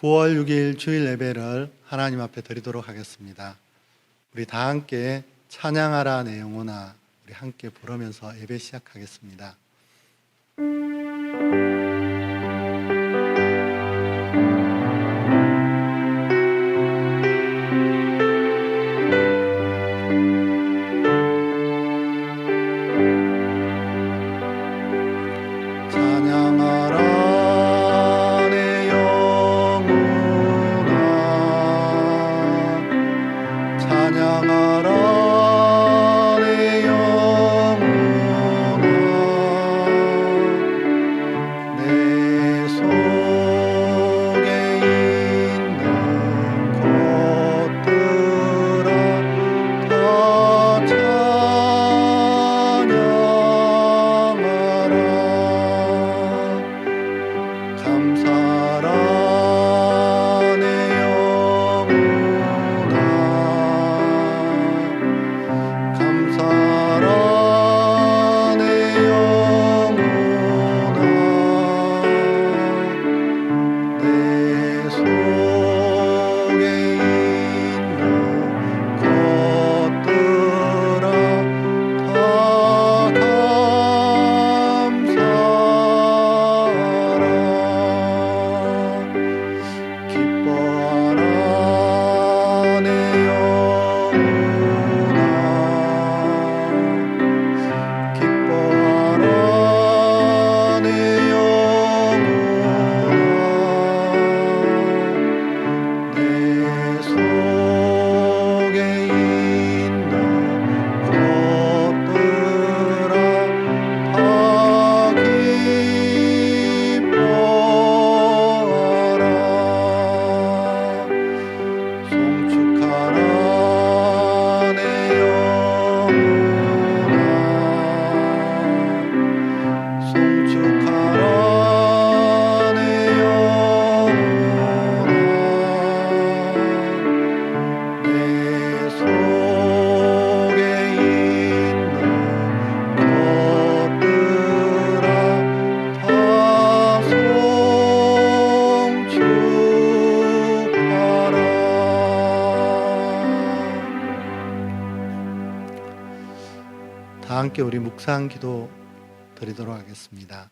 9월 6일 주일 예배를 하나님 앞에 드리도록 하겠습니다. 우리 다 함께 찬양하라 내 영혼아, 우리 함께 부르면서 예배 시작하겠습니다. 다 함께 우리 묵상 기도 드리도록 하겠습니다.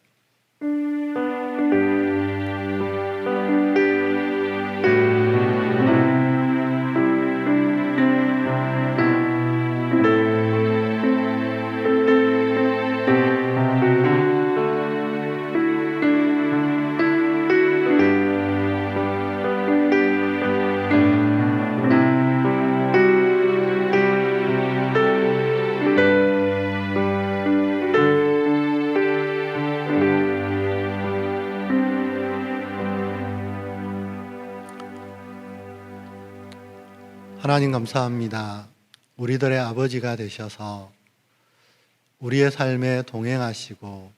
하나님 감사합니다. 우리들의 아버지가 되셔서 우리의 삶에 동행하시고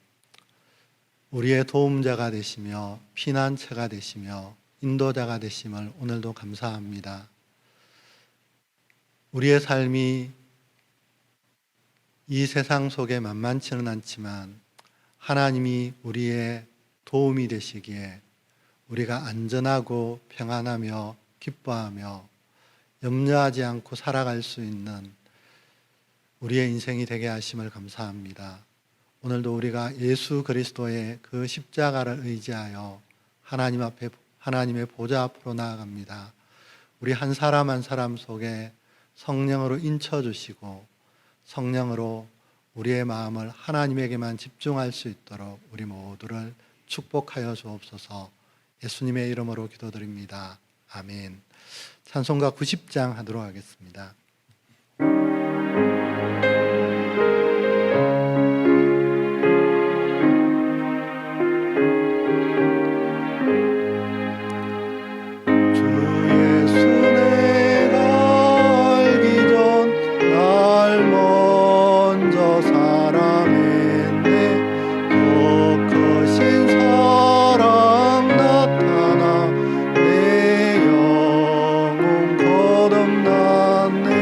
우리의 도움자가 되시며 피난처가 되시며 인도자가 되심을 오늘도 감사합니다. 우리의 삶이 이 세상 속에 만만치는 않지만 하나님이 우리의 도움이 되시기에 우리가 안전하고 평안하며 기뻐하며 염려하지 않고 살아갈 수 있는 우리의 인생이 되게 하심을 감사합니다. 오늘도 우리가 예수 그리스도의 그 십자가를 의지하여 하나님 앞에 하나님의 보좌 앞으로 나아갑니다. 우리 한 사람 한 사람 속에 성령으로 인쳐주시고 성령으로 우리의 마음을 하나님에게만 집중할 수 있도록 우리 모두를 축복하여 주옵소서. 예수님의 이름으로 기도드립니다. 아멘. 찬송가 90장 하도록 하겠습니다. 내 영혼 거듭났네.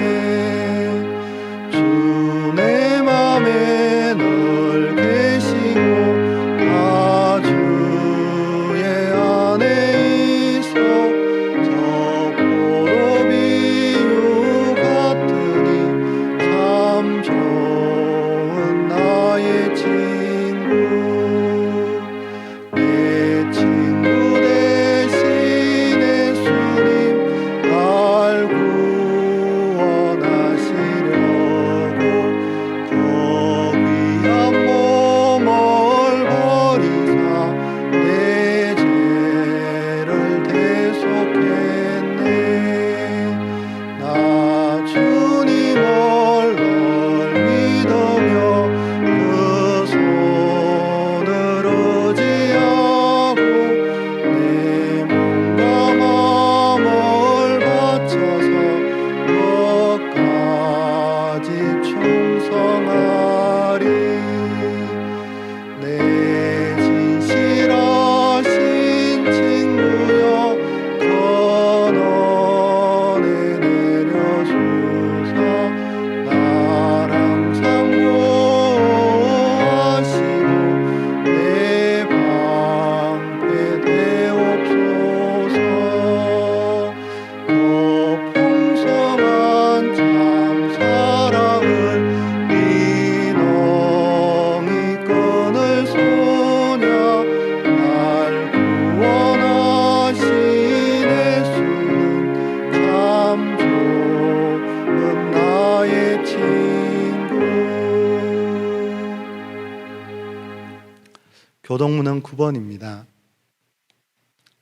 교동문은 9번입니다.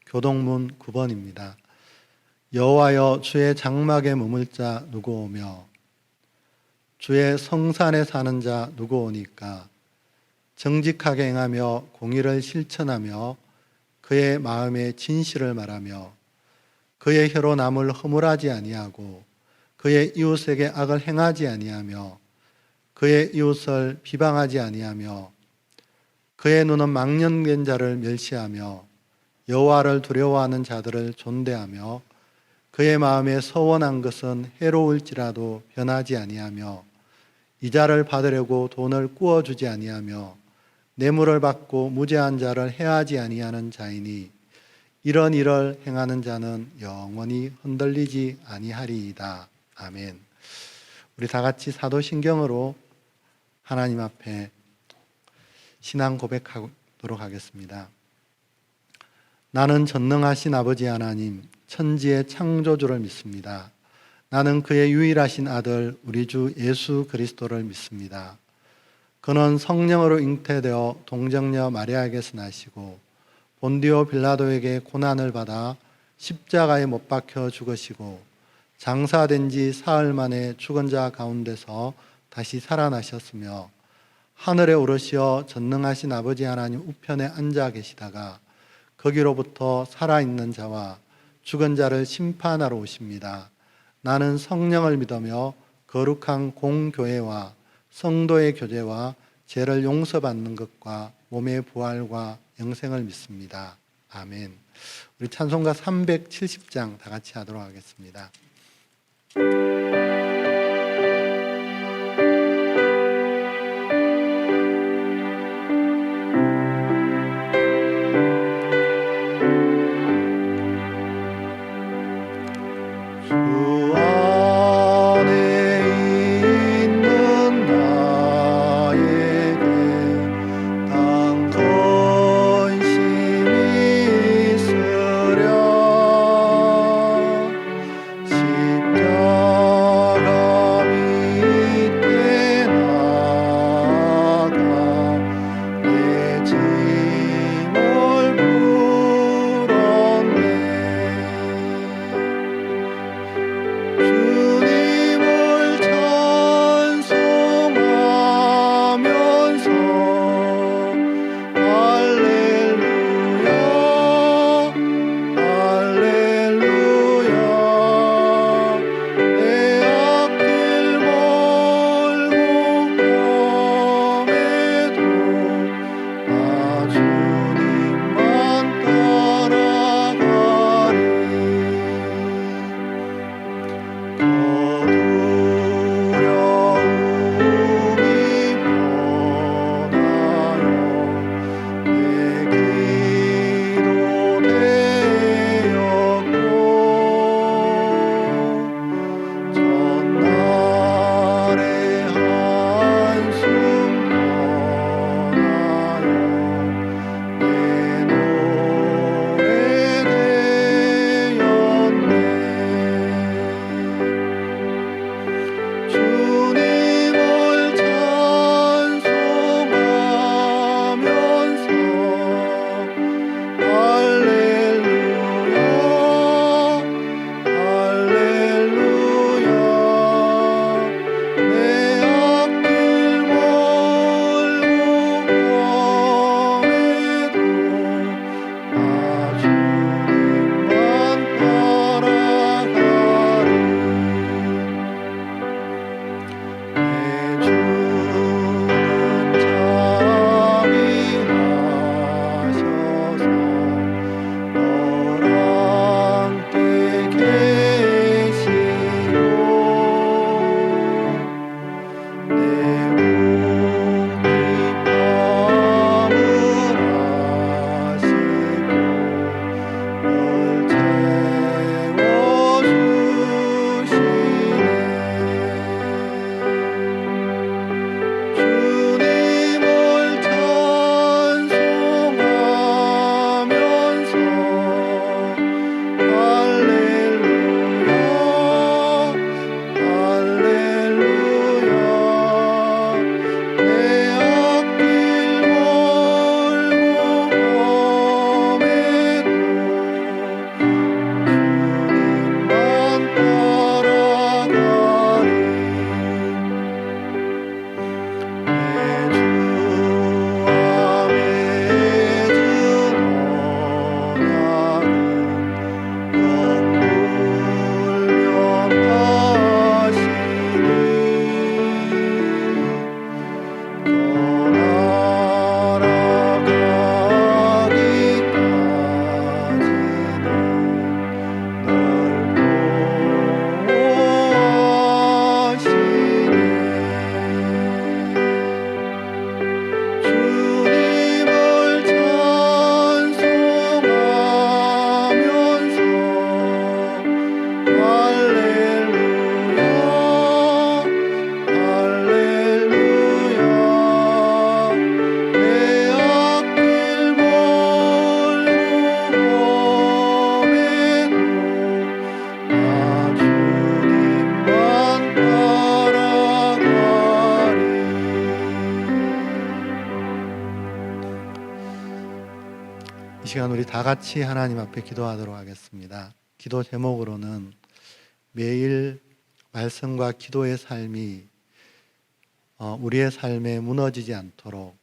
교동문 9번입니다. 여호와여 주의 장막에 머물 자 누구 오며 주의 성산에 사는 자 누구 오니까 정직하게 행하며 공의를 실천하며 그의 마음에 진실을 말하며 그의 혀로 남을 허물하지 아니하고 그의 이웃에게 악을 행하지 아니하며 그의 이웃을 비방하지 아니하며 그의 눈은 망령된 자를 멸시하며 여호와를 두려워하는 자들을 존대하며 그의 마음에 서원한 것은 해로울지라도 변하지 아니하며 이자를 받으려고 돈을 꾸어주지 아니하며 뇌물을 받고 무죄한 자를 해하지 아니하는 자이니 이런 일을 행하는 자는 영원히 흔들리지 아니하리이다. 아멘. 우리 다 같이 사도신경으로 하나님 앞에 신앙 고백하도록 하겠습니다. 나는 전능하신 아버지 하나님, 천지의 창조주를 믿습니다. 나는 그의 유일하신 아들 우리 주 예수 그리스도를 믿습니다. 그는 성령으로 잉태되어 동정녀 마리아에게서 나시고 본디오 빌라도에게 고난을 받아 십자가에 못 박혀 죽으시고 장사된 지 사흘 만에 죽은 자 가운데서 다시 살아나셨으며 하늘에 오르시어 전능하신 아버지 하나님 우편에 앉아 계시다가 거기로부터 살아있는 자와 죽은 자를 심판하러 오십니다. 나는 성령을 믿으며 거룩한 공교회와 성도의 교제와 죄를 용서받는 것과 몸의 부활과 영생을 믿습니다. 아멘. 우리 찬송가 370장 다 같이 하도록 하겠습니다. 십자가 이 시간 우리 다 같이 하나님 앞에 기도하도록 하겠습니다. 기도 제목으로는 매일 말씀과 기도의 삶이 우리의 삶에 무너지지 않도록,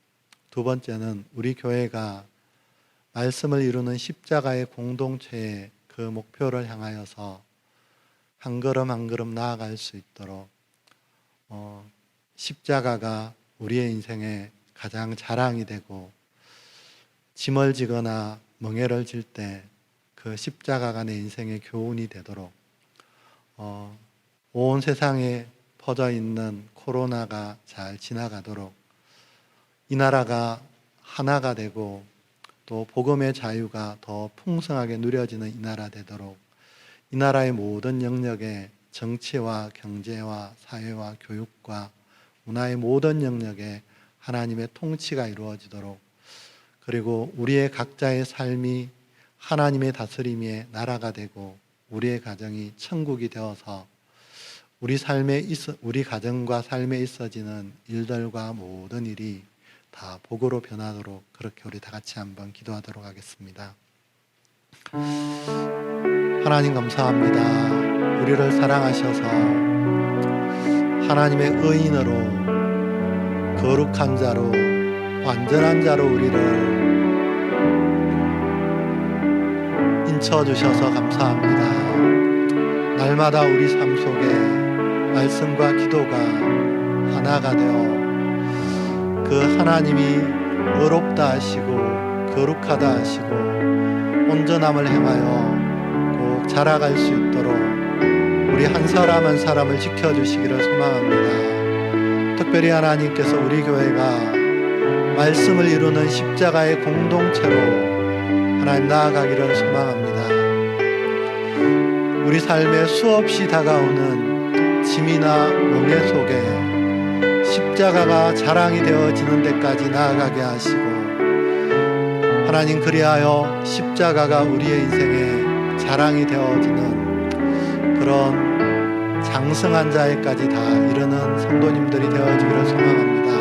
두 번째는 우리 교회가 말씀을 이루는 십자가의 공동체의 그 목표를 향하여서 한 걸음 한 걸음 나아갈 수 있도록 십자가가 우리의 인생의 가장 자랑이 되고, 짐을 지거나 멍에를 질 때 그 십자가가 내 인생의 교훈이 되도록, 온 세상에 퍼져 있는 코로나가 잘 지나가도록, 이 나라가 하나가 되고 또 복음의 자유가 더 풍성하게 누려지는 이 나라 되도록, 이 나라의 모든 영역에 정치와 경제와 사회와 교육과 문화의 모든 영역에 하나님의 통치가 이루어지도록, 그리고 우리의 각자의 삶이 하나님의 다스림의 나라가 되고 우리의 가정이 천국이 되어서 우리 가정과 삶에 있어지는 일들과 모든 일이 다 복으로 변하도록, 그렇게 우리 다 같이 한번 기도하도록 하겠습니다. 하나님 감사합니다. 우리를 사랑하셔서 하나님의 의인으로, 거룩한 자로, 완전한 자로 우리를 인쳐주셔서 감사합니다. 날마다 우리 삶 속에 말씀과 기도가 하나가 되어 그 하나님이 의롭다 하시고 거룩하다 하시고 온전함을 행하여 꼭 자라갈 수 있도록 우리 한 사람 한 사람을 지켜주시기를 소망합니다. 특별히 하나님께서 우리 교회가 말씀을 이루는 십자가의 공동체로 하나님 나아가기를 소망합니다. 우리 삶에 수없이 다가오는 짐이나 멍에 속에 십자가가 자랑이 되어지는 데까지 나아가게 하시고, 하나님 그리하여 십자가가 우리의 인생에 자랑이 되어지는 그런 장성한 자에까지 다 이르는 성도님들이 되어지기를 소망합니다.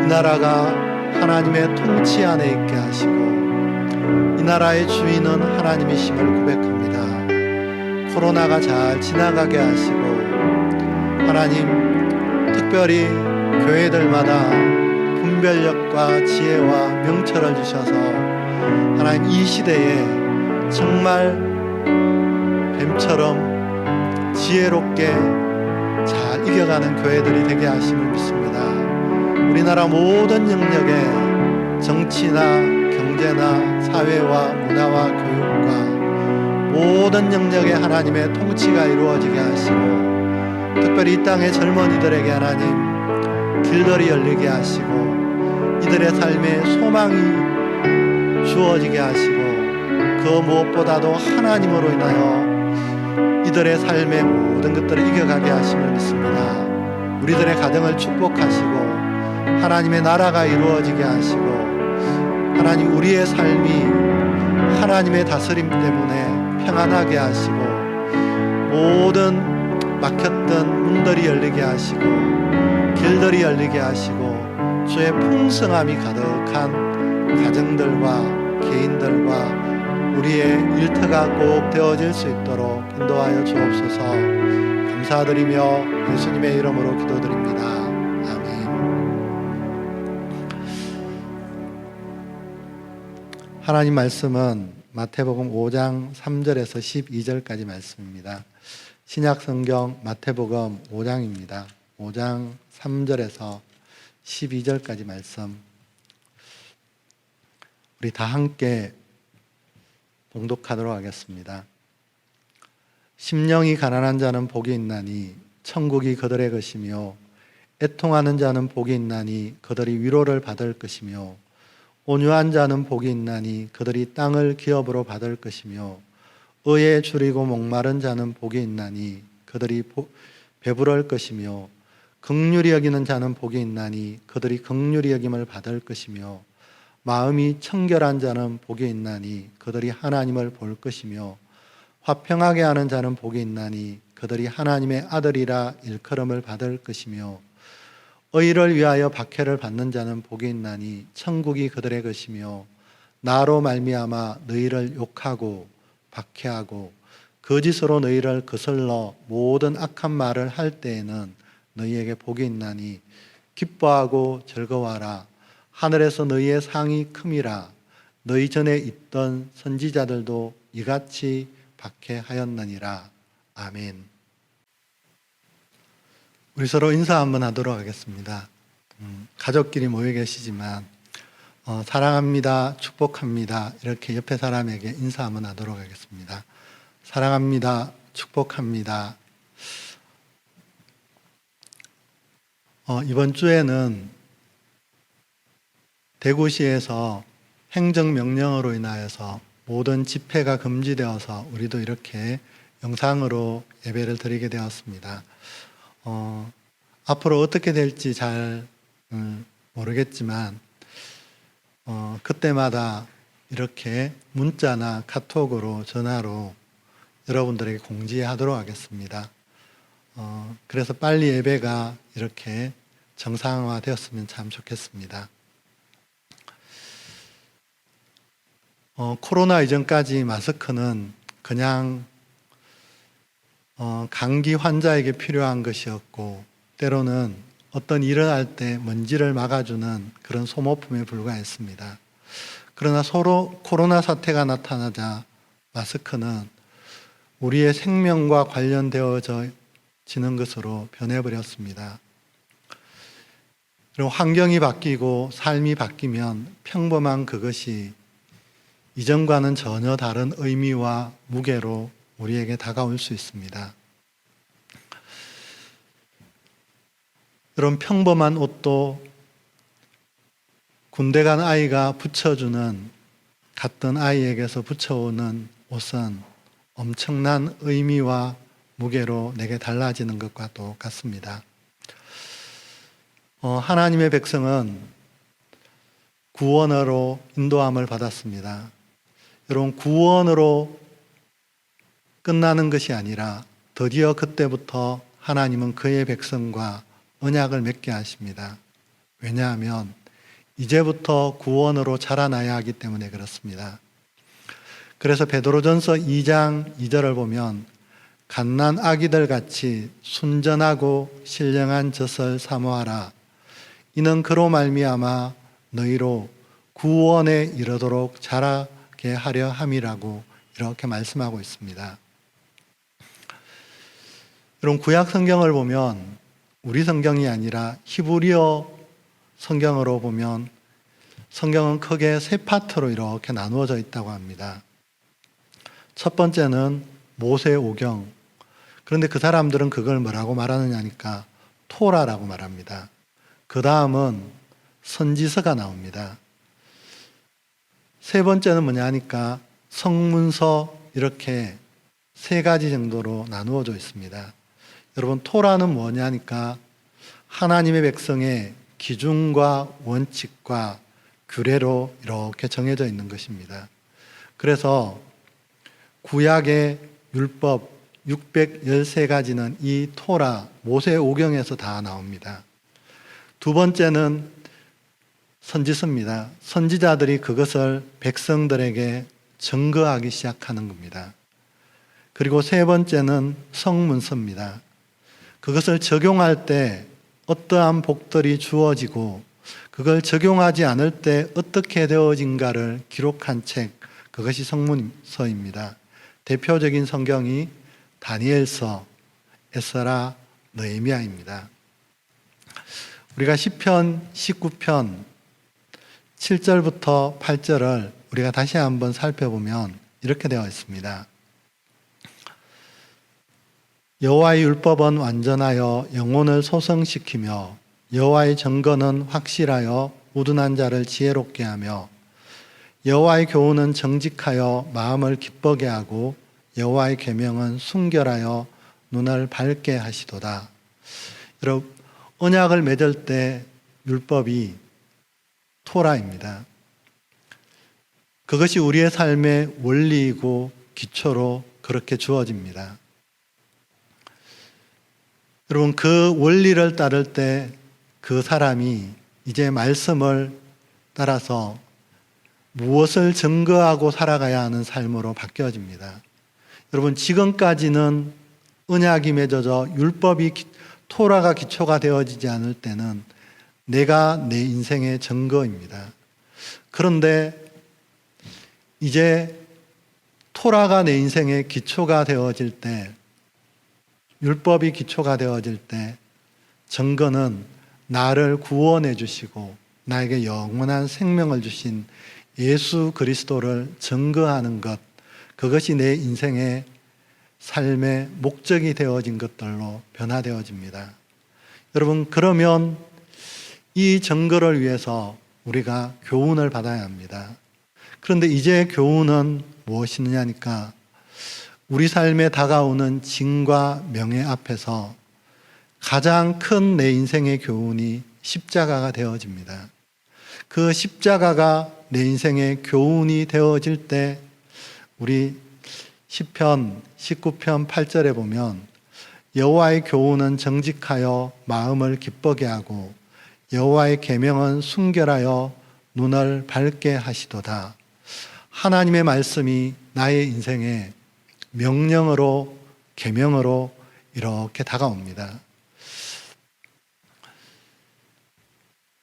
이 나라가 하나님의 통치 안에 있게 하시고 이 나라의 주인은 하나님이심을 고백합니다. 코로나가 잘 지나가게 하시고, 하나님 특별히 교회들마다 분별력과 지혜와 명철을 주셔서 하나님 이 시대에 정말 뱀처럼 지혜롭게 잘 이겨가는 교회들이 되게 하심을 믿습니다. 우리나라 모든 영역에 정치나 경제나 사회와 문화와 교육과 모든 영역에 하나님의 통치가 이루어지게 하시고, 특별히 이 땅의 젊은이들에게 하나님 길들이 열리게 하시고 이들의 삶에 소망이 주어지게 하시고, 그 무엇보다도 하나님으로 인하여 이들의 삶의 모든 것들을 이겨가게 하심을 믿습니다. 우리들의 가정을 축복하시고 하나님의 나라가 이루어지게 하시고, 하나님 우리의 삶이 하나님의 다스림 때문에 평안하게 하시고, 모든 막혔던 문들이 열리게 하시고 길들이 열리게 하시고 주의 풍성함이 가득한 가정들과 개인들과 우리의 일터가 꼭 되어질 수 있도록 인도하여 주옵소서. 감사드리며 예수님의 이름으로 기도드립니다. 아멘. 하나님 말씀은 마태복음 5장 3절에서 12절까지 말씀입니다. 신약 성경 마태복음 5장입니다. 5장 3절에서 12절까지 말씀, 우리 다 함께 봉독하도록 하겠습니다. 심령이 가난한 자는 복이 있나니 천국이 그들의 것이며, 애통하는 자는 복이 있나니 그들이 위로를 받을 것이며, 온유한 자는 복이 있나니 그들이 땅을 기업으로 받을 것이며, 의에 줄이고 목마른 자는 복이 있나니 그들이 배부를 것이며, 긍휼히 여기는 자는 복이 있나니 그들이 긍휼히 여김을 받을 것이며, 마음이 청결한 자는 복이 있나니 그들이 하나님을 볼 것이며, 화평하게 하는 자는 복이 있나니 그들이 하나님의 아들이라 일컬음을 받을 것이며, 의를 위하여 박해를 받는 자는 복이 있나니 천국이 그들의 것이며, 나로 말미암아 너희를 욕하고 박해하고 거짓으로 너희를 거슬러 모든 악한 말을 할 때에는 너희에게 복이 있나니 기뻐하고 즐거워하라. 하늘에서 너희의 상이 큼이라. 너희 전에 있던 선지자들도 이같이 박해하였느니라. 아멘. 우리 서로 인사 한번 하도록 하겠습니다. 가족끼리 모여 계시지만 사랑합니다, 축복합니다 이렇게 옆에 사람에게 인사 한번 하도록 하겠습니다. 사랑합니다, 축복합니다. 이번 주에는 대구시에서 행정명령으로 인하여서 모든 집회가 금지되어서 우리도 이렇게 영상으로 예배를 드리게 되었습니다. 앞으로 어떻게 될지 잘 모르겠지만 그때마다 이렇게 문자나 카톡으로 전화로 여러분들에게 공지하도록 하겠습니다. 그래서 빨리 예배가 이렇게 정상화되었으면 참 좋겠습니다. 코로나 이전까지 마스크는 그냥 감기 환자에게 필요한 것이었고 때로는 어떤 일을 할 때 먼지를 막아주는 그런 소모품에 불과했습니다. 그러나 코로나 사태가 나타나자 마스크는 우리의 생명과 관련되어지는 것으로 변해버렸습니다. 그리고 환경이 바뀌고 삶이 바뀌면 평범한 그것이 이전과는 전혀 다른 의미와 무게로 우리에게 다가올 수 있습니다. 이런 평범한 옷도 군대 간 아이가 붙여주는 같은 아이에게서 붙여오는 옷은 엄청난 의미와 무게로 내게 달라지는 것과 똑같습니다. 하나님의 백성은 구원으로 인도함을 받았습니다. 여러분, 구원으로 끝나는 것이 아니라 드디어 그때부터 하나님은 그의 백성과 언약을 맺게 하십니다. 왜냐하면 이제부터 구원으로 자라나야 하기 때문에 그렇습니다. 그래서 베드로전서 2장 2절을 보면 갓난 아기들 같이 순전하고 신령한 젖을 사모하라. 이는 그로 말미암아 너희로 구원에 이르도록 자라게 하려 함이라고 이렇게 말씀하고 있습니다. 여러분, 구약 성경을 보면 우리 성경이 아니라 히브리어 성경으로 보면 성경은 크게 세 파트로 이렇게 나누어져 있다고 합니다. 첫 번째는 모세오경. 그런데 그 사람들은 그걸 뭐라고 말하느냐니까 토라라고 말합니다. 그 다음은 선지서가 나옵니다. 세 번째는 뭐냐 하니까 성문서, 이렇게 세 가지 정도로 나누어져 있습니다. 여러분, 토라는 뭐냐 하니까 하나님의 백성의 기준과 원칙과 규례로 이렇게 정해져 있는 것입니다. 그래서 구약의 율법 613가지는 이 토라, 모세오경에서 다 나옵니다. 두 번째는 선지서입니다. 선지자들이 그것을 백성들에게 증거하기 시작하는 겁니다. 그리고 세 번째는 성문서입니다. 그것을 적용할 때 어떠한 복들이 주어지고 그걸 적용하지 않을 때 어떻게 되어진가를 기록한 책, 그것이 성문서입니다. 대표적인 성경이 다니엘서, 에스라, 느헤미야입니다. 우리가 시편 19편 7절부터 8절을 우리가 다시 한번 살펴보면 이렇게 되어 있습니다. 여호와의 율법은 완전하여 영혼을 소성시키며 여호와의 정건은 확실하여 우둔한 자를 지혜롭게 하며 여호와의 교훈은 정직하여 마음을 기쁘게 하고 여호와의 계명은 순결하여 눈을 밝게 하시도다. 여러분, 언약을 맺을 때 율법이 토라입니다. 그것이 우리의 삶의 원리이고 기초로 그렇게 주어집니다. 여러분, 그 원리를 따를 때 그 사람이 이제 말씀을 따라서 무엇을 증거하고 살아가야 하는 삶으로 바뀌어집니다. 여러분, 지금까지는 언약이 맺어져 율법이 토라가 기초가 되어지지 않을 때는 내가 내 인생의 증거입니다. 그런데 이제 토라가 내 인생의 기초가 되어질 때, 율법이 기초가 되어질 때 증거는 나를 구원해 주시고 나에게 영원한 생명을 주신 예수 그리스도를 증거하는 것, 그것이 내 인생의 삶의 목적이 되어진 것들로 변화되어집니다. 여러분, 그러면 이 증거를 위해서 우리가 교훈을 받아야 합니다. 그런데 이제 교훈은 무엇이냐니까, 우리 삶에 다가오는 진과 명예 앞에서 가장 큰 내 인생의 교훈이 십자가가 되어집니다. 그 십자가가 내 인생의 교훈이 되어질 때 우리 시편 19편 8절에 보면 여호와의 교훈은 정직하여 마음을 기쁘게 하고 여호와의 계명은 순결하여 눈을 밝게 하시도다. 하나님의 말씀이 나의 인생에 명령으로, 계명으로 이렇게 다가옵니다.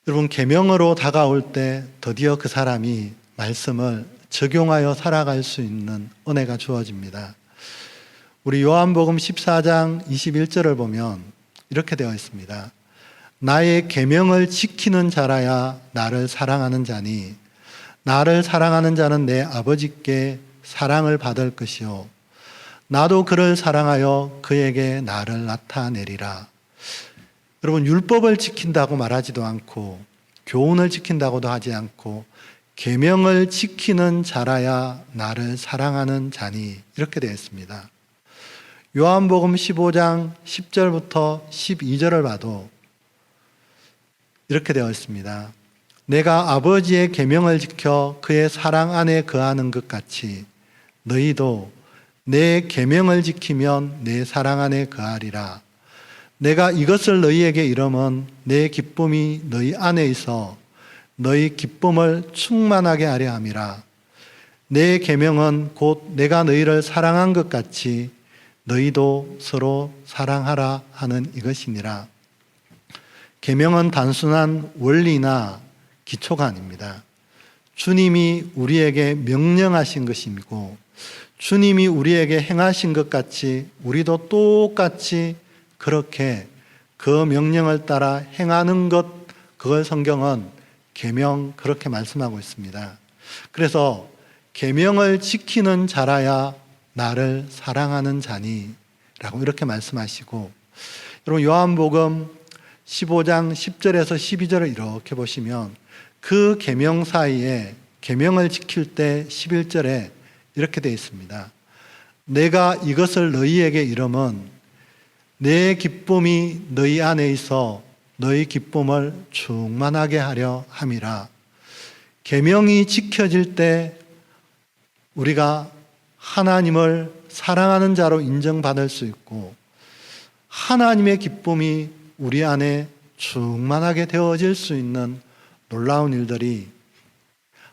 여러분, 계명으로 다가올 때 드디어 그 사람이 말씀을 적용하여 살아갈 수 있는 은혜가 주어집니다. 우리 요한복음 14장 21절을 보면 이렇게 되어 있습니다. 나의 계명을 지키는 자라야 나를 사랑하는 자니 나를 사랑하는 자는 내 아버지께 사랑을 받을 것이요 나도 그를 사랑하여 그에게 나를 나타내리라. 여러분, 율법을 지킨다고 말하지도 않고 교훈을 지킨다고도 하지 않고 계명을 지키는 자라야 나를 사랑하는 자니, 이렇게 되어 있습니다. 요한복음 15장 10절부터 12절을 봐도 이렇게 되어 있습니다. 내가 아버지의 계명을 지켜 그의 사랑 안에 거하는 것 같이 너희도 내 계명을 지키면 내 사랑 안에 거하리라. 내가 이것을 너희에게 이름은 내 기쁨이 너희 안에 있어 너희 기쁨을 충만하게 하려 함이라. 내 계명은 곧 내가 너희를 사랑한 것 같이 너희도 서로 사랑하라 하는 이것이니라. 계명은 단순한 원리나 기초가 아닙니다. 주님이 우리에게 명령하신 것이고 주님이 우리에게 행하신 것 같이 우리도 똑같이 그렇게 그 명령을 따라 행하는 것, 그걸 성경은 계명 그렇게 말씀하고 있습니다. 그래서 계명을 지키는 자라야 나를 사랑하는 자니 라고 이렇게 말씀하시고, 여러분 요한복음 15장 10절에서 12절을 이렇게 보시면 그 계명 사이에 계명을 지킬 때 11절에 이렇게 되어 있습니다. 내가 이것을 너희에게 이름은 내 기쁨이 너희 안에 있어 너희 기쁨을 충만하게 하려 함이라. 계명이 지켜질 때 우리가 하나님을 사랑하는 자로 인정받을 수 있고 하나님의 기쁨이 우리 안에 충만하게 되어질 수 있는 놀라운 일들이,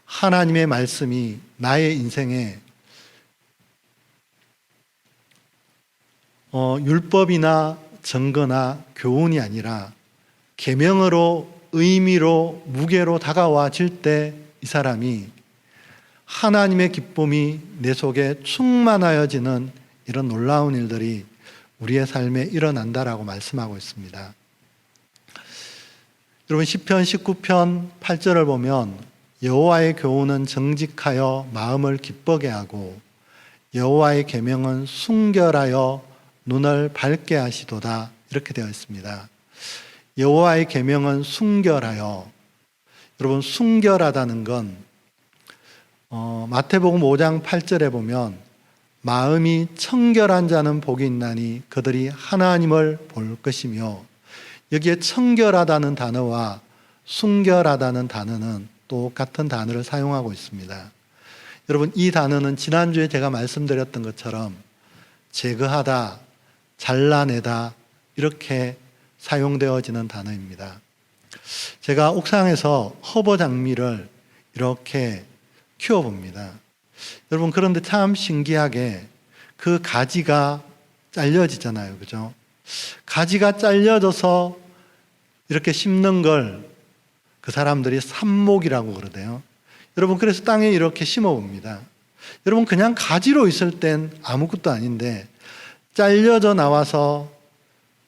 하나님의 말씀이 나의 인생에 율법이나 증거나 교훈이 아니라 계명으로, 의미로, 무게로 다가와질 때 이 사람이 하나님의 기쁨이 내 속에 충만하여지는 이런 놀라운 일들이 우리의 삶에 일어난다라고 말씀하고 있습니다. 여러분, 시편 19편 8절을 보면 여호와의 교훈은 정직하여 마음을 기쁘게 하고 여호와의 계명은 순결하여 눈을 밝게 하시도다, 이렇게 되어 있습니다. 여호와의 계명은 순결하여, 여러분 순결하다는 건 마태복음 5장 8절에 보면 마음이 청결한 자는 복이 있나니 그들이 하나님을 볼 것이며, 여기에 청결하다는 단어와 순결하다는 단어는 똑같은 단어를 사용하고 있습니다. 여러분, 이 단어는 지난주에 제가 말씀드렸던 것처럼 제거하다, 잘라내다 이렇게 사용되어지는 단어입니다. 제가 옥상에서 허버 장미를 이렇게 키워봅니다. 여러분, 그런데 참 신기하게 그 가지가 잘려지잖아요. 그죠? 가지가 잘려져서 이렇게 심는 걸 그 사람들이 삽목이라고 그러대요. 여러분, 그래서 땅에 이렇게 심어봅니다. 여러분, 그냥 가지로 있을 땐 아무것도 아닌데 잘려져 나와서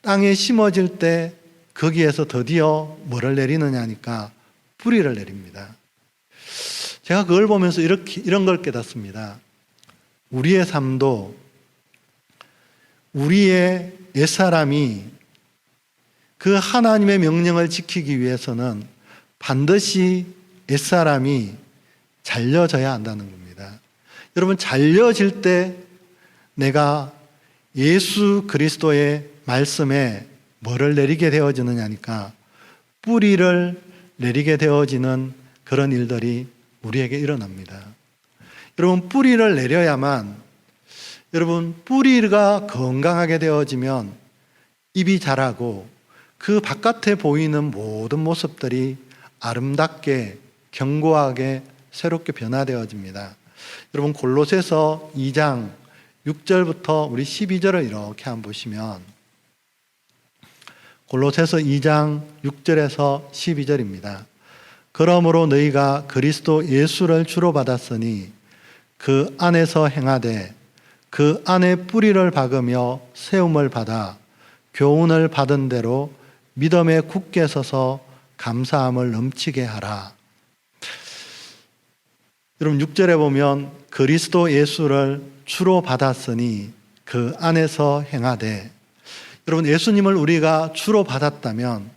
땅에 심어질 때 거기에서 드디어 뭐를 내리느냐 하니까 뿌리를 내립니다. 제가 그걸 보면서 이런 걸 깨닫습니다. 우리의 삶도 우리의 옛사람이 그 하나님의 명령을 지키기 위해서는 반드시 옛사람이 잘려져야 한다는 겁니다. 여러분, 잘려질 때 내가 예수 그리스도의 말씀에 뭐를 내리게 되어지느냐니까 뿌리를 내리게 되어지는 그런 일들이 우리에게 일어납니다. 여러분, 뿌리를 내려야만, 여러분, 뿌리가 건강하게 되어지면 잎이 자라고 그 바깥에 보이는 모든 모습들이 아름답게 견고하게 새롭게 변화되어집니다. 여러분, 골로새서 2장 6절부터 우리 12절을 이렇게 한번 보시면, 골로새서 2장 6절에서 12절입니다. 그러므로 너희가 그리스도 예수를 주로 받았으니 그 안에서 행하되 그 안에 뿌리를 박으며 세움을 받아 교훈을 받은 대로 믿음에 굳게 서서 감사함을 넘치게 하라. 여러분, 6절에 보면 그리스도 예수를 주로 받았으니 그 안에서 행하되, 여러분, 예수님을 우리가 주로 받았다면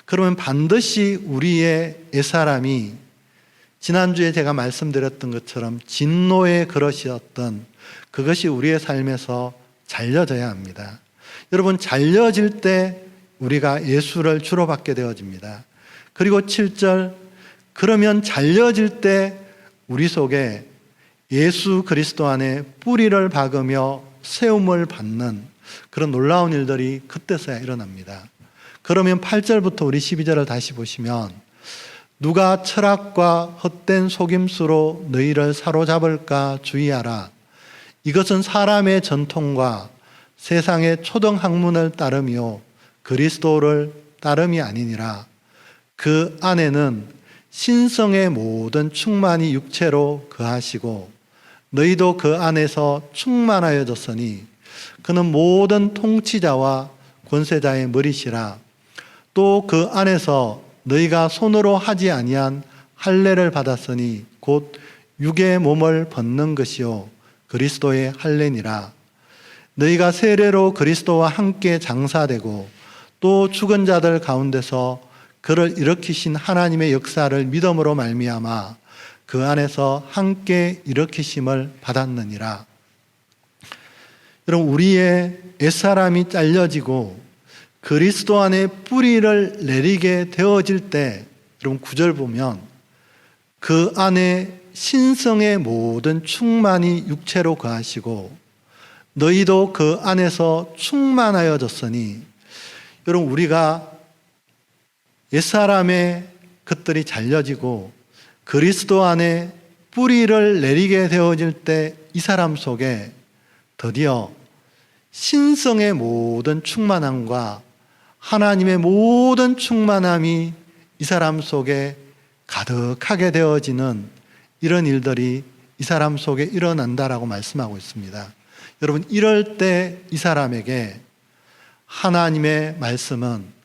그러면 반드시 우리의 옛사람이 지난주에 제가 말씀드렸던 것처럼 진노의 그릇이었던 그것이 우리의 삶에서 잘려져야 합니다. 여러분, 잘려질 때 우리가 예수를 주로 받게 되어집니다. 그리고 7절, 그러면 잘려질 때 우리 속에 예수 그리스도 안에 뿌리를 박으며 세움을 받는 그런 놀라운 일들이 그때서야 일어납니다. 그러면 8절부터 우리 12절을 다시 보시면, 누가 철학과 헛된 속임수로 너희를 사로잡을까 주의하라. 이것은 사람의 전통과 세상의 초등학문을 따르며 그리스도를 따름이 아니니라. 그 안에는 신성의 모든 충만이 육체로 거하시고 너희도 그 안에서 충만하여졌으니 그는 모든 통치자와 권세자의 머리시라. 또 그 안에서 너희가 손으로 하지 아니한 할례를 받았으니 곧 육의 몸을 벗는 것이요 그리스도의 할례니라. 너희가 세례로 그리스도와 함께 장사되고 또 죽은 자들 가운데서 그를 일으키신 하나님의 역사를 믿음으로 말미암아 그 안에서 함께 일으키심을 받았느니라. 여러분, 우리의 옛사람이 잘려지고 그리스도 안에 뿌리를 내리게 되어질 때, 여러분 9절 보면 그 안에 신성의 모든 충만이 육체로 거하시고 너희도 그 안에서 충만하여졌으니, 여러분, 우리가 옛사람의 것들이 잘려지고 그리스도 안에 뿌리를 내리게 되어질 때 이 사람 속에 드디어 신성의 모든 충만함과 하나님의 모든 충만함이 이 사람 속에 가득하게 되어지는 이런 일들이 이 사람 속에 일어난다라고 말씀하고 있습니다. 여러분, 이럴 때 이 사람에게 하나님의 말씀은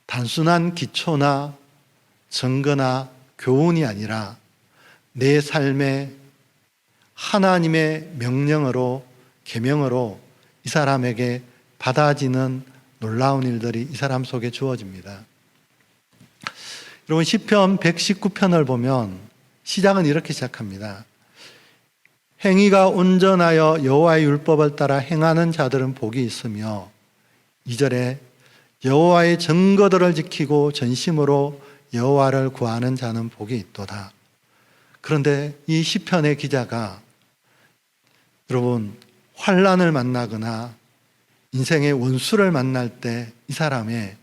단순한 기초나 증거나 교훈이 아니라 내 삶에 하나님의 명령으로, 계명으로 이 사람에게 받아지는 놀라운 일들이 이 사람 속에 주어집니다. 여러분, 시편 119편을 보면 시작은 이렇게 시작합니다. 행위가 온전하여 여호와의 율법을 따라 행하는 자들은 복이 있으며, 2절에 여호와의 증거들을 지키고 전심으로 여호와를 구하는 자는 복이 있도다. 그런데 이 시편의 기자가 여러분, 환난을 만나거나 인생의 원수를 만날 때 이 사람의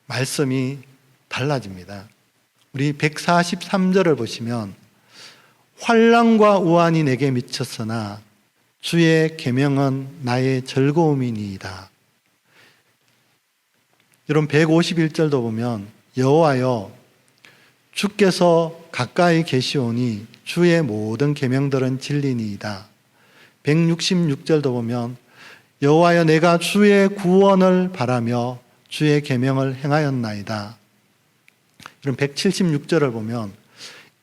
말씀이 달라집니다. 우리 143절을 보시면 환난과 우환이 내게 미쳤으나 주의 계명은 나의 즐거움이니이다. 여러분 151절도 보면 여호와여 주께서 가까이 계시오니 주의 모든 계명들은 진리니이다. 166절도 보면 여호와여 내가 주의 구원을 바라며 주의 계명을 행하였나이다. 그럼 176절을 보면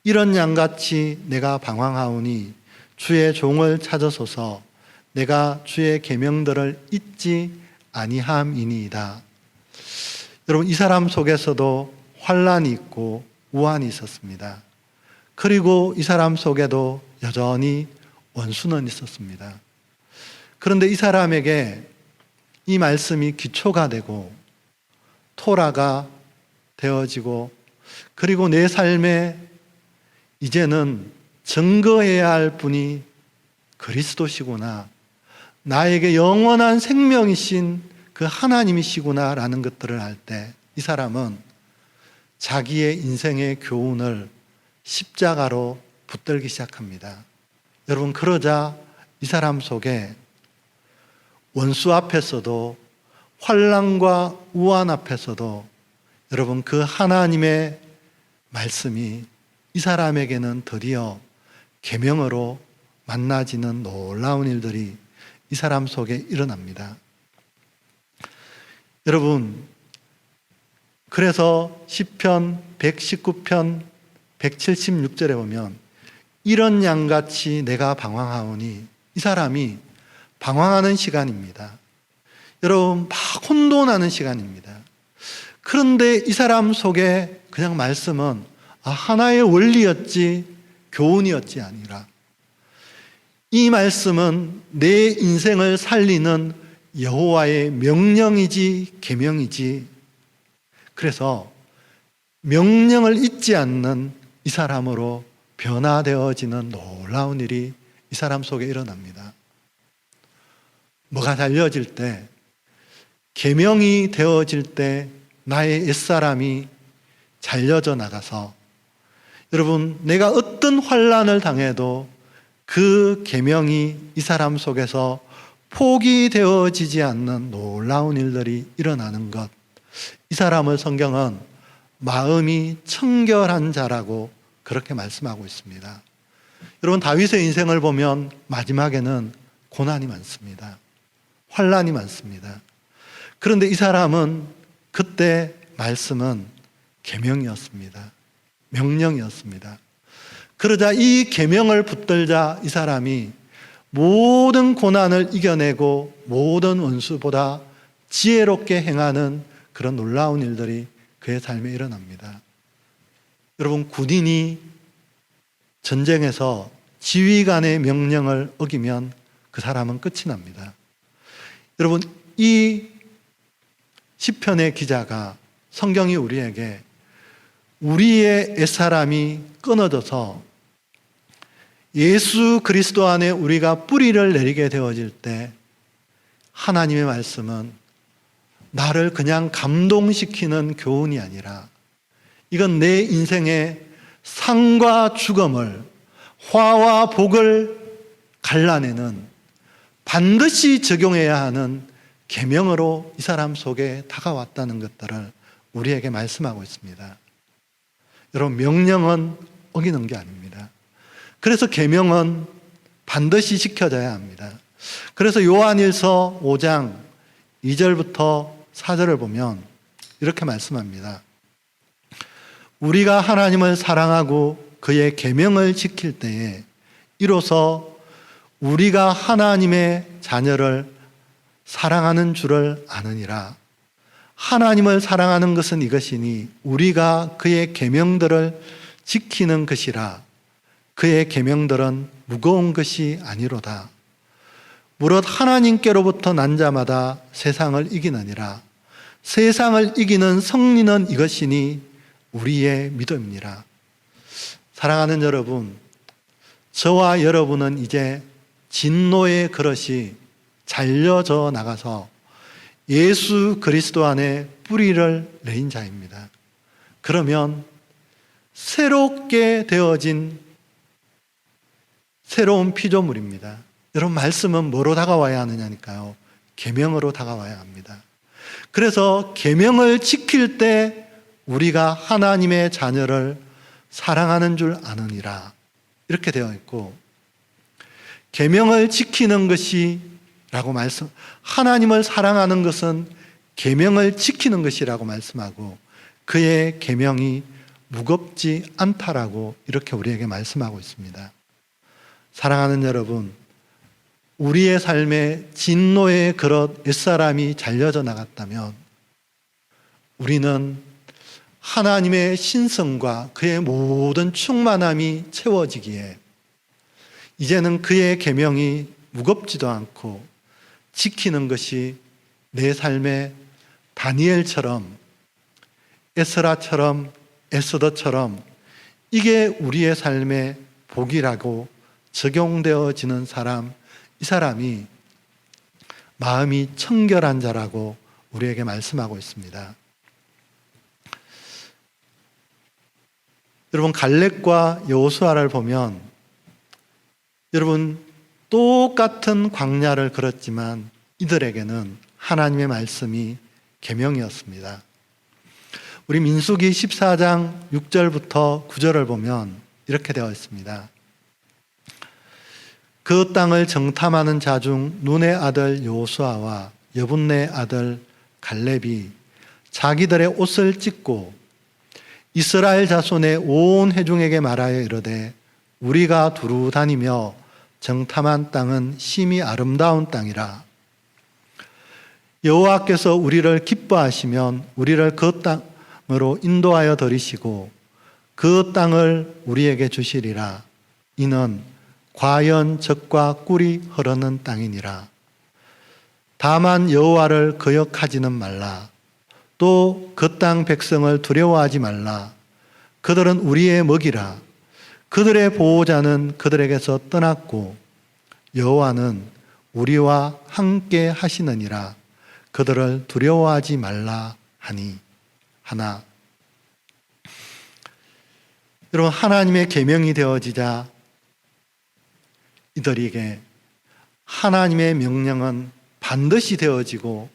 이런 양같이 내가 방황하오니 주의 종을 찾으소서 내가 주의 계명들을 잊지 아니함이니이다. 여러분 이 사람 속에서도 환난이 있고 우환이 있었습니다. 그리고 이 사람 속에도 여전히 원수는 있었습니다. 그런데 이 사람에게 이 말씀이 기초가 되고 토라가 되어지고 그리고 내 삶에 이제는 증거해야 할 분이 그리스도시구나, 나에게 영원한 생명이신 그 하나님이시구나 라는 것들을 알 때 이 사람은 자기의 인생의 교훈을 십자가로 붙들기 시작합니다. 여러분 그러자 이 사람 속에 원수 앞에서도 환난과 우환 앞에서도 여러분 그 하나님의 말씀이 이 사람에게는 드디어 계명으로 만나지는 놀라운 일들이 이 사람 속에 일어납니다. 여러분 그래서 시편 119편 176절에 보면 이런 양같이 내가 방황하오니 이 사람이 방황하는 시간입니다. 여러분 막 혼돈하는 시간입니다. 그런데 이 사람 속에 그냥 말씀은 하나의 원리였지 교훈이었지 아니라 이 말씀은 내 인생을 살리는 여호와의 명령이지 계명이지, 그래서 명령을 잊지 않는 이 사람으로 변화되어지는 놀라운 일이 이 사람 속에 일어납니다. 뭐가 달려질 때, 계명이 되어질 때 나의 옛사람이 잘려져 나가서 여러분 내가 어떤 환난을 당해도 그 계명이 이 사람 속에서 포기되어지지 않는 놀라운 일들이 일어나는 것, 이 사람을 성경은 마음이 청결한 자라고 그렇게 말씀하고 있습니다. 여러분 다윗의 인생을 보면 마지막에는 고난이 많습니다. 환난이 많습니다. 그런데 이 사람은 그때 말씀은 계명이었습니다. 명령이었습니다. 그러자 이 계명을 붙들자 이 사람이 모든 고난을 이겨내고 모든 원수보다 지혜롭게 행하는 그런 놀라운 일들이 그의 삶에 일어납니다. 여러분 군인이 전쟁에서 지휘관의 명령을 어기면 그 사람은 끝이 납니다. 여러분 이 시편의 기자가 성경이 우리에게 우리의 옛사람이 끊어져서 예수 그리스도 안에 우리가 뿌리를 내리게 되어질 때 하나님의 말씀은 나를 그냥 감동시키는 교훈이 아니라 이건 내 인생의 상과 죽음을, 화와 복을 갈라내는 반드시 적용해야 하는 계명으로 이 사람 속에 다가왔다는 것들을 우리에게 말씀하고 있습니다. 여러분 명령은 어기는 게 아닙니다. 그래서 계명은 반드시 지켜져야 합니다. 그래서 요한일서 5장 2절부터 4절을 보면 이렇게 말씀합니다. 우리가 하나님을 사랑하고 그의 계명을 지킬 때에 이로써 우리가 하나님의 자녀를 사랑하는 줄을 아느니라. 하나님을 사랑하는 것은 이것이니 우리가 그의 계명들을 지키는 것이라. 그의 계명들은 무거운 것이 아니로다. 무릇 하나님께로부터 난 자마다 세상을 이기느니라. 세상을 이기는 승리는 이것이니 우리의 믿음이니라. 사랑하는 여러분, 저와 여러분은 이제 진노의 그릇이 잘려져 나가서 예수 그리스도 안에 뿌리를 내린 자입니다. 그러면 새롭게 되어진 새로운 피조물입니다. 여러분, 말씀은 뭐로 다가와야 하느냐니까요. 계명으로 다가와야 합니다. 그래서 계명을 지킬 때 우리가 하나님의 자녀를 사랑하는 줄 아느니라, 이렇게 되어 있고, 계명을 지키는 것이 라고 하나님을 사랑하는 것은 계명을 지키는 것이라고 말씀하고, 그의 계명이 무겁지 않다라고 이렇게 우리에게 말씀하고 있습니다. 사랑하는 여러분, 우리의 삶에 진노의 그릇 옛사람이 잘려져 나갔다면 우리는 하나님의 신성과 그의 모든 충만함이 채워지기에 이제는 그의 계명이 무겁지도 않고 지키는 것이 내 삶의 다니엘처럼, 에스라처럼, 에스더처럼 이게 우리의 삶의 복이라고 적용되어지는 사람, 이 사람이 마음이 청결한 자라고 우리에게 말씀하고 있습니다. 여러분, 갈렙과 여호수아를 보면 여러분 똑같은 광야를 걸었지만 이들에게는 하나님의 말씀이 계명이었습니다. 우리 민수기 14장 6절부터 9절을 보면 이렇게 되어 있습니다. 그 땅을 정탐하는 자 중 눈의 아들 여호수아와 여분네 아들 갈렙이 자기들의 옷을 찢고 이스라엘 자손의 온 회중에게 말하여 이르되 우리가 두루 다니며 정탐한 땅은 심히 아름다운 땅이라. 여호와께서 우리를 기뻐하시면 우리를 그 땅으로 인도하여 들이시고 그 땅을 우리에게 주시리라. 이는 과연 젖과 꿀이 흐르는 땅이니라. 다만 여호와를 거역하지는 말라. 또 그 땅 백성을 두려워하지 말라. 그들은 우리의 먹이라. 그들의 보호자는 그들에게서 떠났고 여호와는 우리와 함께 하시느니라. 그들을 두려워하지 말라 하나. 여러분, 하나님의 계명이 되어지자 이들에게 하나님의 명령은 반드시 되어지고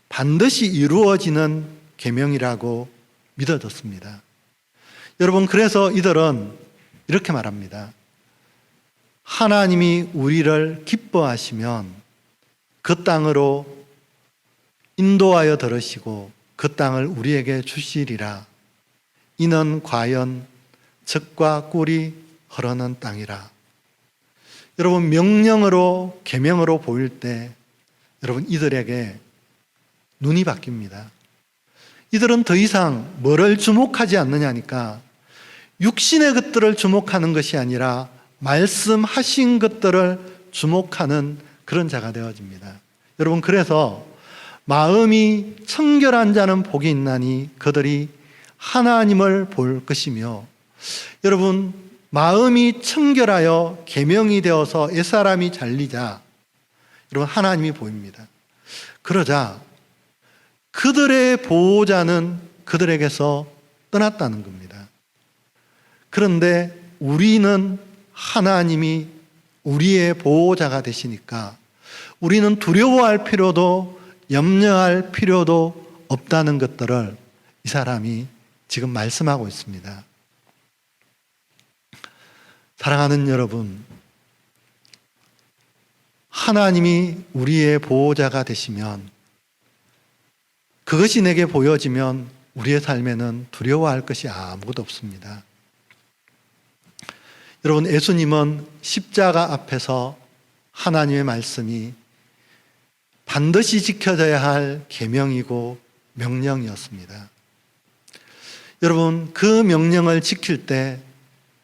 반드시 이루어지는 계명이라고 믿어졌습니다. 여러분, 그래서 이들은 이렇게 말합니다. 하나님이 우리를 기뻐하시면 그 땅으로 인도하여 들으시고 그 땅을 우리에게 주시리라. 이는 과연 젖과 꿀이 흐르는 땅이라. 여러분, 명령으로 계명으로 보일 때 여러분 이들에게 눈이 바뀝니다. 이들은 더 이상 뭐를 주목하지 않느냐니까 육신의 것들을 주목하는 것이 아니라 말씀하신 것들을 주목하는 그런 자가 되어집니다. 여러분, 그래서 마음이 청결한 자는 복이 있나니 그들이 하나님을 볼 것이며, 여러분, 마음이 청결하여 계명이 되어서 옛사람이 잘리자 여러분 하나님이 보입니다. 그러자 그들의 보호자는 그들에게서 떠났다는 겁니다. 그런데 우리는 하나님이 우리의 보호자가 되시니까 우리는 두려워할 필요도 염려할 필요도 없다는 것들을 이 사람이 지금 말씀하고 있습니다. 사랑하는 여러분, 하나님이 우리의 보호자가 되시면 그것이 내게 보여지면 우리의 삶에는 두려워할 것이 아무것도 없습니다. 여러분, 예수님은 십자가 앞에서 하나님의 말씀이 반드시 지켜져야 할 계명이고 명령이었습니다. 여러분, 그 명령을 지킬 때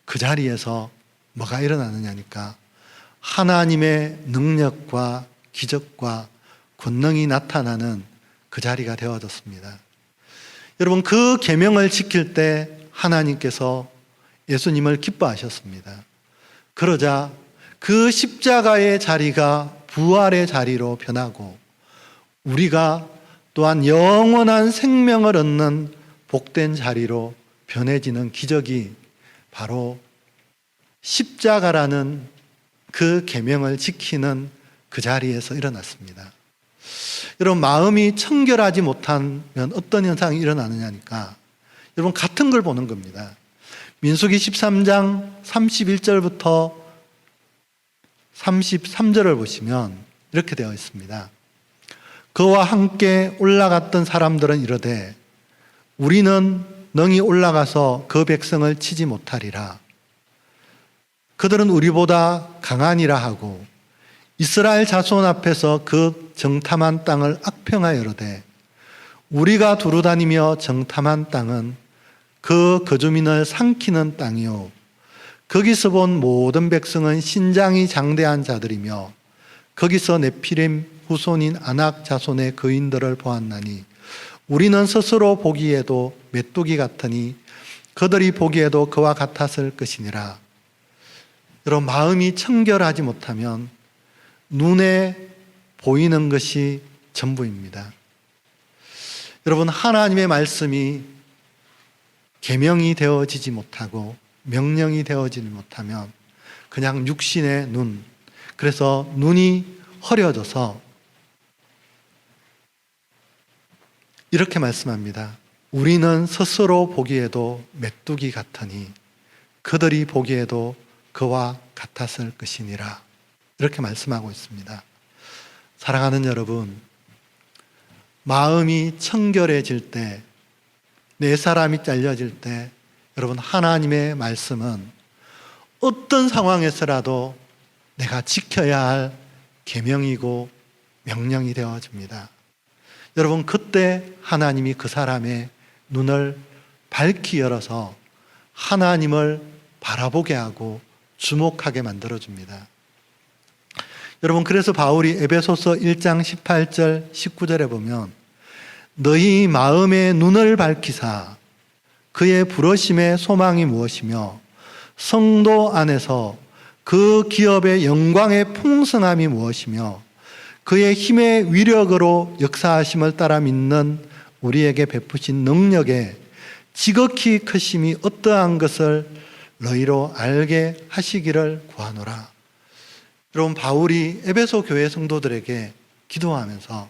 그 자리에서 뭐가 일어나느냐니까 하나님의 능력과 기적과 권능이 나타나는 그 자리가 되어졌습니다. 여러분, 그 계명을 지킬 때 하나님께서 예수님을 기뻐하셨습니다. 그러자 그 십자가의 자리가 부활의 자리로 변하고 우리가 또한 영원한 생명을 얻는 복된 자리로 변해지는 기적이 바로 십자가라는 그 계명을 지키는 그 자리에서 일어났습니다. 여러분, 마음이 청결하지 못하면 어떤 현상이 일어나느냐니까 여러분 같은 걸 보는 겁니다. 민수기 13장 31절부터 33절을 보시면 이렇게 되어 있습니다. 그와 함께 올라갔던 사람들은 이르되 우리는 능히 올라가서 그 백성을 치지 못하리라. 그들은 우리보다 강하니라 하고 이스라엘 자손 앞에서 그 정탐한 땅을 악평하여 이르되 우리가 두루다니며 정탐한 땅은 그 거주민을 삼키는 땅이요 거기서 본 모든 백성은 신장이 장대한 자들이며 거기서 네피림 후손인 아낙 자손의 거인들을 보았나니 우리는 스스로 보기에도 메뚜기 같으니 그들이 보기에도 그와 같았을 것이니라. 여러분, 마음이 청결하지 못하면 눈에 보이는 것이 전부입니다. 여러분, 하나님의 말씀이 계명이 되어지지 못하고 명령이 되어지지 못하면 그냥 육신의 눈, 그래서 눈이 허려져서 이렇게 말씀합니다. 우리는 스스로 보기에도 메뚜기 같으니 그들이 보기에도 그와 같았을 것이니라. 이렇게 말씀하고 있습니다. 사랑하는 여러분, 마음이 청결해질 때, 내 사람이 잘려질 때, 여러분, 하나님의 말씀은 어떤 상황에서라도 내가 지켜야 할 계명이고 명령이 되어집니다. 여러분, 그때 하나님이 그 사람의 눈을 밝히 열어서 하나님을 바라보게 하고 주목하게 만들어줍니다. 여러분, 그래서 바울이 에베소서 1장 18절 19절에 보면 너희 마음의 눈을 밝히사 그의 부르심의 소망이 무엇이며 성도 안에서 그 기업의 영광의 풍성함이 무엇이며 그의 힘의 위력으로 역사하심을 따라 믿는 우리에게 베푸신 능력에 지극히 크심이 어떠한 것을 너희로 알게 하시기를 구하노라. 여러분, 바울이 에베소 교회 성도들에게 기도하면서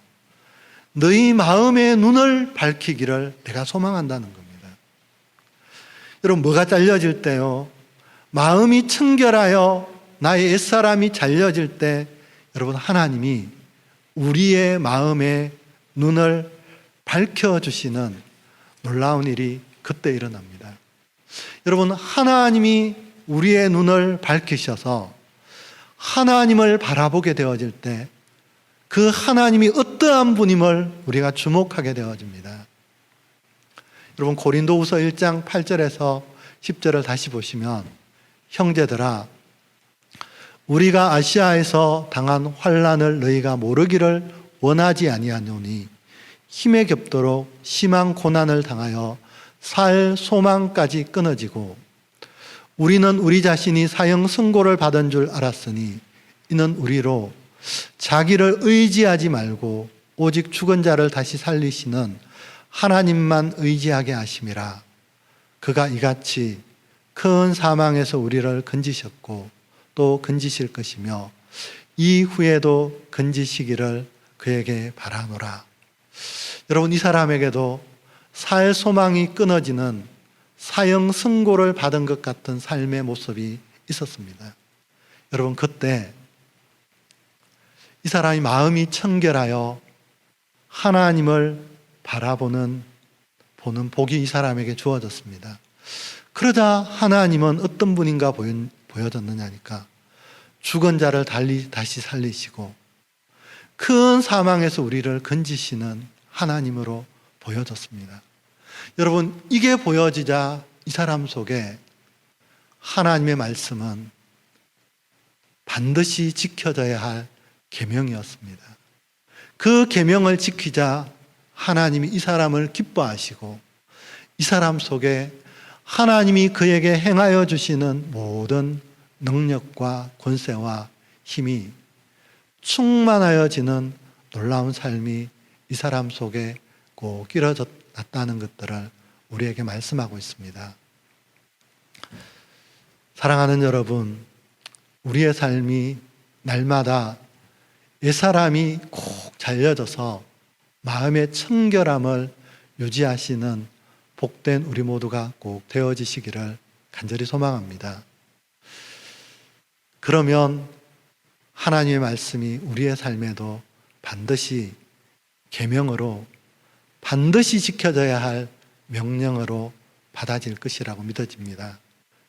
너희 마음의 눈을 밝히기를 내가 소망한다는 겁니다. 여러분, 뭐가 잘려질 때요? 마음이 청결하여 나의 옛사람이 잘려질 때 여러분, 하나님이 우리의 마음의 눈을 밝혀주시는 놀라운 일이 그때 일어납니다. 여러분, 하나님이 우리의 눈을 밝히셔서 하나님을 바라보게 되어질 때 그 하나님이 어떠한 분임을 우리가 주목하게 되어집니다. 여러분, 고린도후서 1장 8절에서 10절을 다시 보시면 형제들아 우리가 아시아에서 당한 환난을 너희가 모르기를 원하지 아니하노니 힘에 겹도록 심한 고난을 당하여 살 소망까지 끊어지고 우리는 우리 자신이 사형 선고를 받은 줄 알았으니 이는 우리로 자기를 의지하지 말고 오직 죽은 자를 다시 살리시는 하나님만 의지하게 하심이라. 그가 이같이 큰 사망에서 우리를 건지셨고 또 건지실 것이며 이후에도 건지시기를 그에게 바라노라. 여러분, 이 사람에게도 살 소망이 끊어지는 사형 선고를 받은 것 같은 삶의 모습이 있었습니다. 여러분, 그때 이 사람이 마음이 청결하여 하나님을 바라보는 복이 이 사람에게 주어졌습니다. 그러자 하나님은 어떤 분인가 보여졌느냐니까 죽은 자를 다시 살리시고 큰 사망에서 우리를 건지시는 하나님으로 보여졌습니다. 여러분, 이게 보여지자 이 사람 속에 하나님의 말씀은 반드시 지켜져야 할 계명이었습니다. 그 계명을 지키자 하나님이 이 사람을 기뻐하시고 이 사람 속에 하나님이 그에게 행하여 주시는 모든 능력과 권세와 힘이 충만하여지는 놀라운 삶이 이 사람 속에 꼭 이뤄졌다는 것들을 우리에게 말씀하고 있습니다. 사랑하는 여러분, 우리의 삶이 날마다 옛사람이 꼭 잘려져서 마음의 청결함을 유지하시는 복된 우리 모두가 꼭 되어지시기를 간절히 소망합니다. 그러면 하나님의 말씀이 우리의 삶에도 반드시 계명으로, 반드시 지켜져야 할 명령으로 받아질 것이라고 믿어집니다.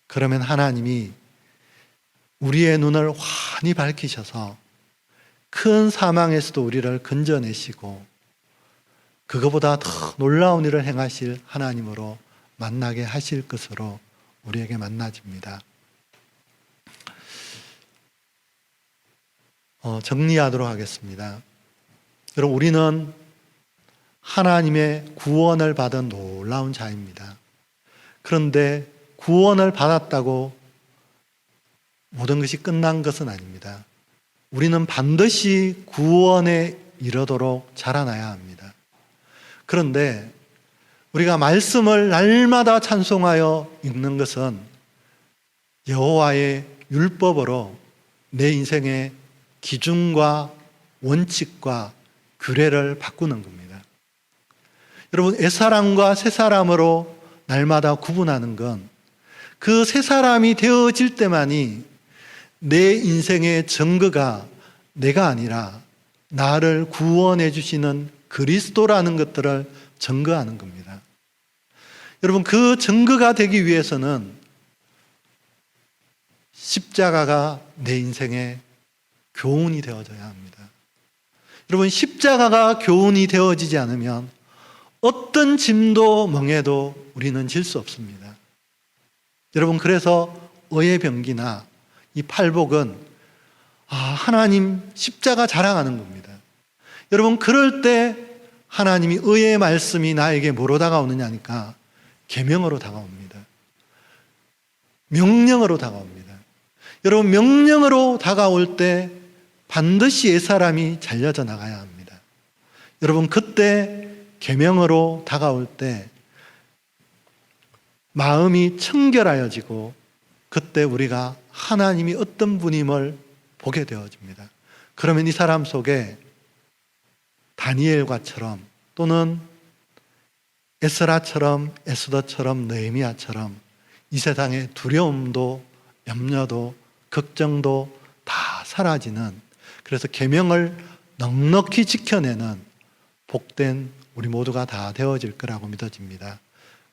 그러면 하나님이 우리의 눈을 환히 밝히셔서 큰 사망에서도 우리를 건져내시고 그거보다 더 놀라운 일을 행하실 하나님으로 만나게 하실 것으로 우리에게 만나집니다. 정리하도록 하겠습니다. 여러분, 우리는 하나님의 구원을 받은 놀라운 자입니다. 그런데 구원을 받았다고 모든 것이 끝난 것은 아닙니다. 우리는 반드시 구원에 이르도록 자라나야 합니다. 그런데 우리가 말씀을 날마다 찬송하여 읽는 것은 여호와의 율법으로 내 인생의 기준과 원칙과 규례를 바꾸는 겁니다. 여러분, 옛사람과 새사람으로 날마다 구분하는 건 그 새사람이 되어질 때만이 내 인생의 증거가 내가 아니라 나를 구원해 주시는 그리스도라는 것들을 증거하는 겁니다. 여러분, 그 증거가 되기 위해서는 십자가가 내 인생의 교훈이 되어져야 합니다. 여러분, 십자가가 교훈이 되어지지 않으면 어떤 짐도 멍에도 우리는 질 수 없습니다. 여러분, 그래서 의의 병기나 이 팔복은 하나님 십자가 자랑하는 겁니다. 여러분, 그럴 때 하나님이 의의 말씀이 나에게 뭐로 다가오느냐니까 계명으로 다가옵니다. 명령으로 다가옵니다. 여러분, 명령으로 다가올 때 반드시 옛사람이 잘려져 나가야 합니다. 여러분, 그때 계명으로 다가올 때 마음이 청결하여지고 그때 우리가 하나님이 어떤 분임을 보게 되어집니다. 그러면 이 사람 속에 다니엘과처럼 또는 에스라처럼, 에스더처럼, 느헤미야처럼 이 세상의 두려움도 염려도 걱정도 다 사라지는, 그래서 계명을 넉넉히 지켜내는 복된 우리 모두가 다 되어질 거라고 믿어집니다.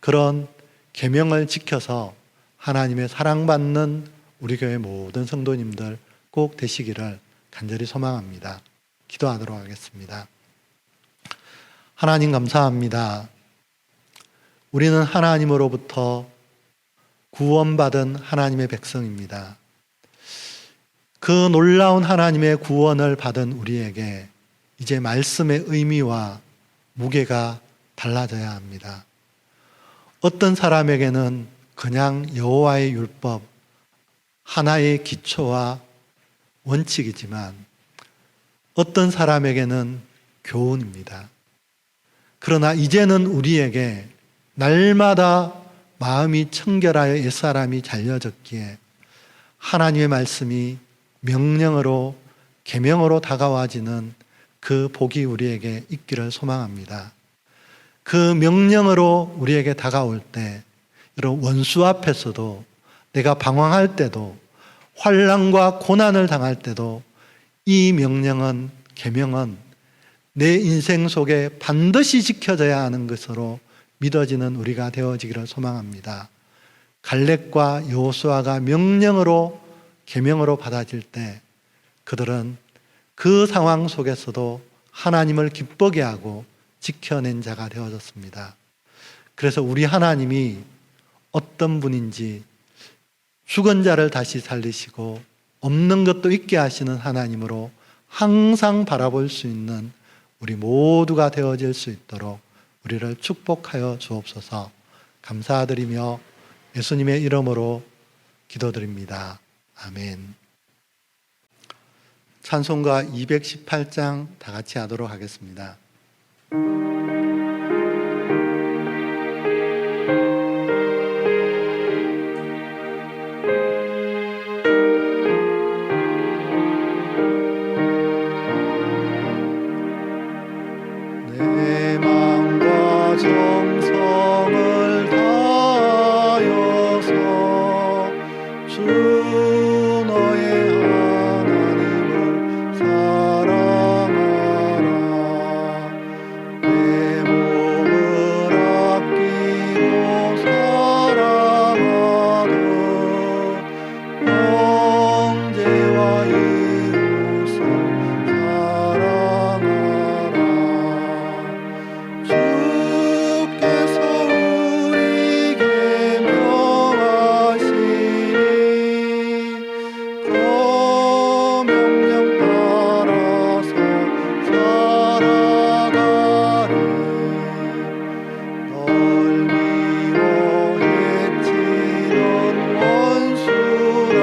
그런 계명을 지켜서 하나님의 사랑받는 우리 교회 모든 성도님들 꼭 되시기를 간절히 소망합니다. 기도하도록 하겠습니다. 하나님, 감사합니다. 우리는 하나님으로부터 구원받은 하나님의 백성입니다. 그 놀라운 하나님의 구원을 받은 우리에게 이제 말씀의 의미와 무게가 달라져야 합니다. 어떤 사람에게는 그냥 여호와의 율법 하나의 기초와 원칙이지만 어떤 사람에게는 교훈입니다. 그러나 이제는 우리에게 날마다 마음이 청결하여 옛사람이 잘려졌기에 하나님의 말씀이 명령으로 계명으로 다가와지는 그 복이 우리에게 있기를 소망합니다. 그 명령으로 우리에게 다가올 때, 여러분, 원수 앞에서도 내가 방황할 때도 환난과 고난을 당할 때도 이 명령은, 계명은 내 인생 속에 반드시 지켜져야 하는 것으로 믿어지는 우리가 되어지기를 소망합니다. 갈렙과 여호수아가 명령으로, 계명으로 받아질 때 그들은 그 상황 속에서도 하나님을 기쁘게 하고 지켜낸 자가 되어졌습니다. 그래서 우리 하나님이 어떤 분인지, 죽은 자를 다시 살리시고 없는 것도 있게 하시는 하나님으로 항상 바라볼 수 있는 우리 모두가 되어질 수 있도록 우리를 축복하여 주옵소서. 감사드리며 예수님의 이름으로 기도드립니다. 아멘. 찬송가 218장 다 같이 하도록 하겠습니다. 주 너의 하나님을 사랑하라. 내 몸을 아끼고 사랑하듯 형제와 이웃을 사랑하라. 주께서 우리에게 명하시니 그 명령 따라서 살아가리. 널 미워해치던 원수라도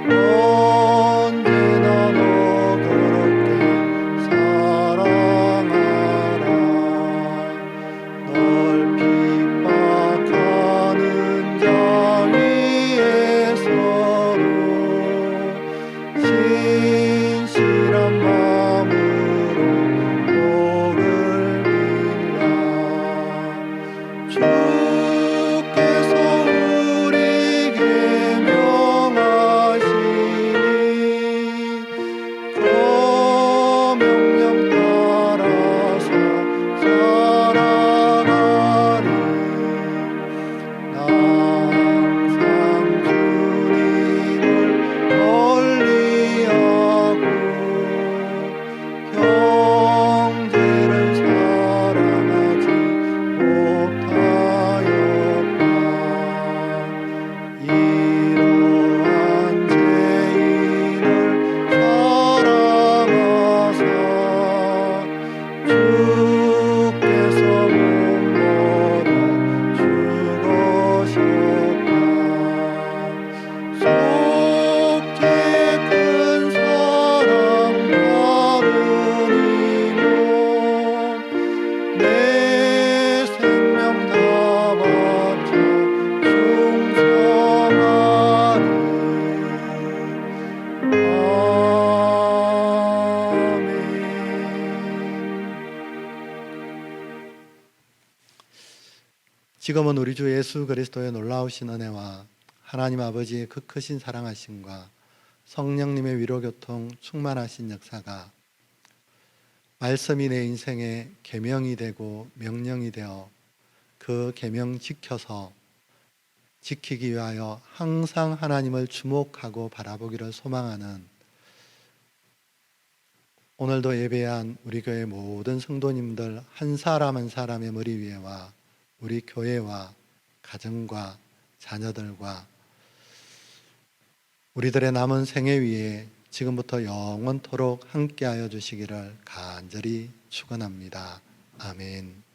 언제나 너 그렇게 사랑하라. 널 핍박하는 자 위에서도 신실한 마음으로 복을 빌라. 주께서 우리에게 명하시니 그 명령 따라서 살아가리. 나 항상 주님을 멀리하고 형제를 사랑하지 못하였다. 이러한 죄인을 사랑하사 주께서 못 버려 죽으셨다. 속죄 큰 사랑 받으니 내 생명 다 바쳐 충성하리. 아멘. 지금은 우리 주 예수 그리스도의 놀라우신 은혜와 하나님 아버지의 그 크신 사랑하심과 성령님의 위로교통 충만하신 역사가 말씀이 내 인생의 계명이 되고 명령이 되어 그 계명 지켜서 지키기 위하여 항상 하나님을 주목하고 바라보기를 소망하는 오늘도 예배한 우리 교회 모든 성도님들 한 사람 한 사람의 머리 위에와 우리 교회와 가정과 자녀들과 우리들의 남은 생애 위에 지금부터 영원토록 함께하여 주시기를 간절히 축원합니다. 아멘.